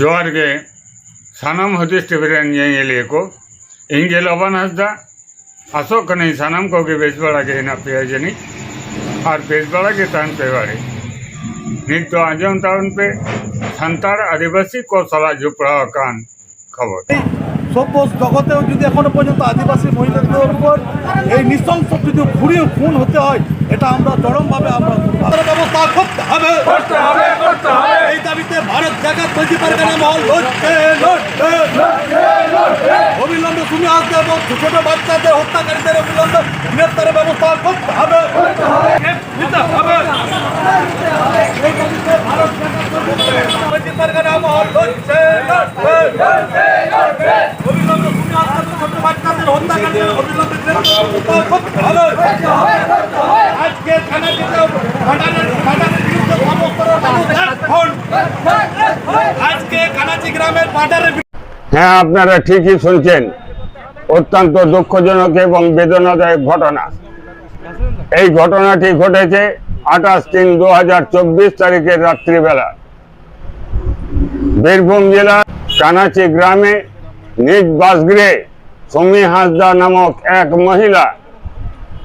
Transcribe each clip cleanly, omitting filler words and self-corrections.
ᱡᱚᱦᱟᱨ ᱜᱮ ᱥᱟᱱᱟᱢ ᱦᱩᱫᱤᱥ ᱴᱤᱵᱷᱤ ᱨᱮᱱ ᱧᱮᱧᱮᱞᱤᱭᱟᱹ ᱠᱚ, ᱤᱧ ᱜᱮ ᱞᱚᱵᱟᱱ ᱦᱟᱸᱥᱫᱟ ᱟᱥᱚᱜ ᱠᱟᱹᱱᱟᱹᱧ ᱥᱟᱱᱟᱢ ᱠᱚᱜᱮ ᱵᱮᱥ ᱵᱟᱲᱟ ᱜᱮ ᱦᱮᱱᱟᱜ ᱯᱮᱭᱟ ᱡᱟᱹᱱᱤᱡ ᱟᱨ ᱵᱮᱥ ᱵᱟᱲᱟ ᱜᱮ ᱛᱟᱦᱮᱱ ᱯᱮ ᱵᱟᱲᱮ। ᱱᱤᱛ ᱫᱚ ᱟᱸᱡᱚᱢ ᱛᱟᱵᱚᱱ ᱯᱮ ᱥᱟᱱᱛᱟᱲ ᱟᱹᱫᱤᱵᱟᱹᱥᱤ ᱠᱚ ᱥᱟᱞᱟᱜ ᱡᱚᱯᱲᱟᱣ আকান খবর। সভ্য জগতেও যদি এখনো পর্যন্ত আদিবাসী মহিলাদের উপর এই নৃশংস যদি খুন হতে হয়, এটা আমরা চরমভাবে আমরা ব্যবস্থা করতে হবে। এই দাবিতে ভারত জাগাত মন্ত্রী পারগানা মহল অবিলম্বে সুমি হাসদা এবং ছোট বাচ্চাদের হত্যাকারীদের অবিলম্বে গ্রেপ্তারের ব্যবস্থা করতে হবে। এই দাবিতে ভারত জাগাত মন্ত্রী পারগানা মহল অবিলম্বে সুমি হাসদা ছোট বাচ্চাদের হত্যাকারীদের অবিলম্বে গ্রেপ্তার করতে হবে। আজকে থানাটিতে আজকে কানাচি গ্রামের পাটারের হ্যাঁ, আপনারা ঠিকই শুনছেন। অত্যন্ত দুঃখজনক এবং বেদনাদায়ক ঘটনা। এই ঘটনাটি ঘটেছে 28/3/2024 তারিখের রাত্রিবেলা বীরভূম জেলার কানাচি গ্রামে নিজ বাসগৃহে সুমি হাসদা নামক এক মহিলা,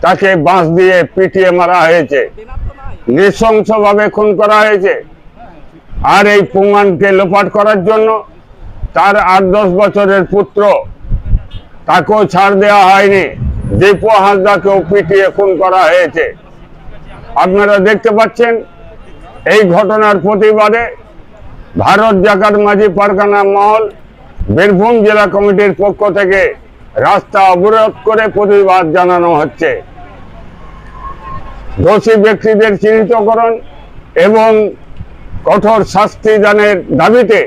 তাকে বাঁশ দিয়ে পিটিয়ে মারা হয়েছে, নৃশংসভাবে খুন করা হয়েছে। আর এই প্রমাণকে লোপাট করার জন্য তার 8-10 বছরের পুত্র, তাকেও ছাড় দেওয়া হয়নি, দীপু হাসদাকেও পিটিয়ে খুন করা হয়েছে। আপনারা দেখতে পাচ্ছেন এই ঘটনার প্রতিবাদে ভারত জাকাত মাঝি পারগানা মহল বীরভূম জেলা কমিটির পক্ষ থেকে রাস্তা অবরোধ করে প্রতিবাদ জানানো হচ্ছে। দোষী ব্যক্তিদের চিহ্নিতকরণ এবং কঠোর শাস্তি দানের দাবিতে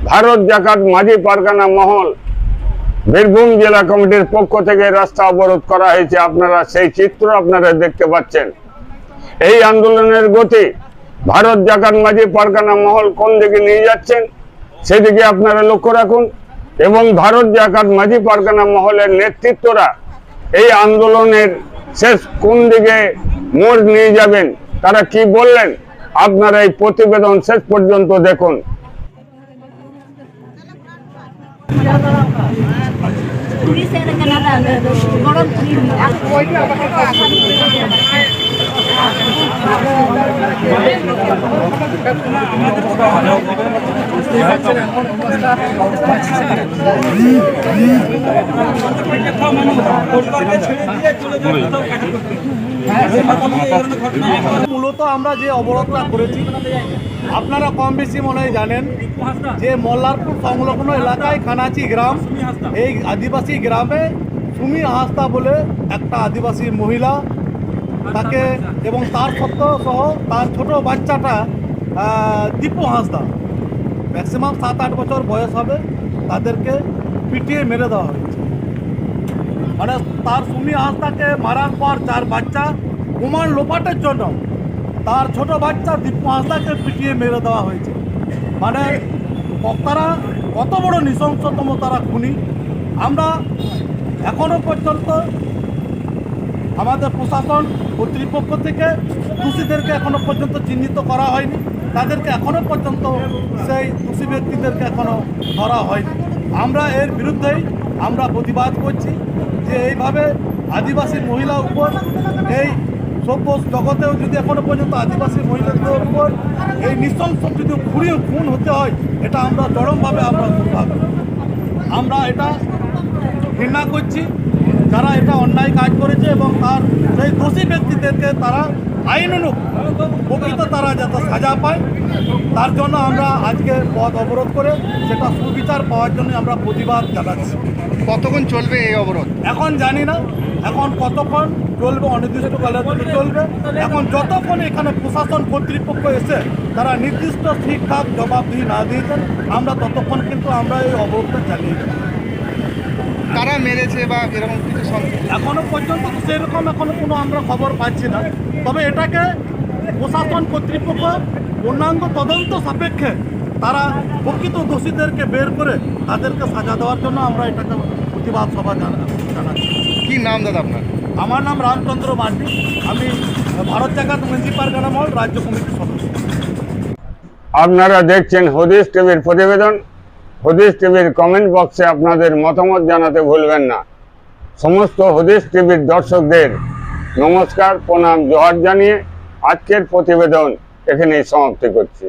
ভারত জাকাত মাঝি পারগানা মহল বীরভূম জেলা কমিটির পক্ষ থেকে রাস্তা অবরোধ করা হয়েছে। আপনারা সেই চিত্র আপনারা দেখতে পাচ্ছেন। এই আন্দোলনের গতি ভারত জাকাত মাঝি পারগানা মহল কোন দিকে নিয়ে যাচ্ছেন সেদিকে আপনারা লক্ষ্য রাখুন, এবং ভারত জাকাত মাঝি পারগানা মহলের নেতৃত্বরা এই আন্দোলনের শেষ কোন দিকে মোড় নিয়ে যাবেন, তারা কি বললেন, আপনারা এই প্রতিবেদন শেষ পর্যন্ত দেখুন। মূলত আমরা যে অবরোধটা করেছি, আপনারা কম বেশি মনে হয় জানেন যে মল্লারপুর সংলগ্ন এলাকায় কানাচি গ্রাম, এই আদিবাসী গ্রামে সুমি হাসদা বলে একটা আদিবাসী মহিলা, তাকে এবং তার সত্য সহ তার ছোট বাচ্চাটা দীপু হাসদা, ম্যাক্সিমাম 7-8 বছর বয়স হবে, তাদেরকে পিটিয়ে মেরে দেওয়া হয়েছে। মানে তার সুমি হাসদাকে মারার পর যার বাচ্চা প্রমাণ লোপাটের জন্য তার ছোট বাচ্চা দীপু হাসদাকে পিটিয়ে মেরে দেওয়া হয়েছে। মানে তারা কত বড় নৃশংসতম তারা খুনি। আমরা এখনো পর্যন্ত আমাদের প্রশাসন কর্তৃপক্ষ থেকে দোষীদেরকে এখনো পর্যন্ত চিহ্নিত করা হয়নি, তাদেরকে এখনো পর্যন্ত সেই দোষী ব্যক্তিদেরকে এখনো ধরা হয়নি। আমরা এর বিরুদ্ধেই আমরা প্রতিবাদ করছি যে এইভাবে আদিবাসী মহিলার উপর, এই সভ্য জগতেও যদি এখনো পর্যন্ত আদিবাসী মহিলাদের উপর এই নৃশংস যদি খুন হতে হয়, এটা আমরা চরমভাবে আমরা এটা ঘৃণা করছি। যারা এটা অন্যায় কাজ করেছে এবং তার সেই দোষী ব্যক্তিদেরকে তারা আইনানুগ প্রকৃত তারা যাতে সাজা পায়, তার জন্য আমরা আজকে পথ অবরোধ করে সেটা সুবিচার পাওয়ার জন্য আমরা প্রতিবাদ জানাচ্ছি। কতক্ষণ চলবে এই অবরোধ এখন জানি না, এখন কতক্ষণ চলবে, অনির্দিষ্টকালের জন্য চলবে। এখন যতক্ষণ এখানে প্রশাসন কর্তৃপক্ষ এসে তারা নির্দিষ্ট ঠিকঠাক জবাবদিহি না দিয়েছেন, আমরা ততক্ষণ কিন্তু আমরা এই অবরোধটা চালিয়ে যাব। কারা মেরেছে বা এরকম কিছু এখনো পর্যন্ত তো সেরকম এখনো কোনো আমরা খবর পাচ্ছি না, তবে এটাকে প্রশাসন কর্তৃপক্ষ পূর্ণাঙ্গ তদন্ত সাপেক্ষে তারা প্রকৃত দোষীদেরকে বের করে তাদেরকে সাজা দেওয়ার জন্য আমরা এটাকে প্রতিবাদ সভা জানাচ্ছি। কি নাম দাদা আপনার? আমার নাম রামচন্দ্র মান্ডি, আমি ভারত জাকাত মাঝি পারগানা মহল রাজ্য কমিটির সদস্য। আপনারা দেখছেন হদিস টিভির প্রতিবেদন। হদিস টিভির কমেন্ট বক্সে আপনাদের মতামত জানাতে ভুলবেন না। সমস্ত হদিস টিভির দর্শকদের নমস্কার, প্রণাম, জোহার জানিয়ে আজকের প্রতিবেদন এখানেই সমাপ্তি করছি।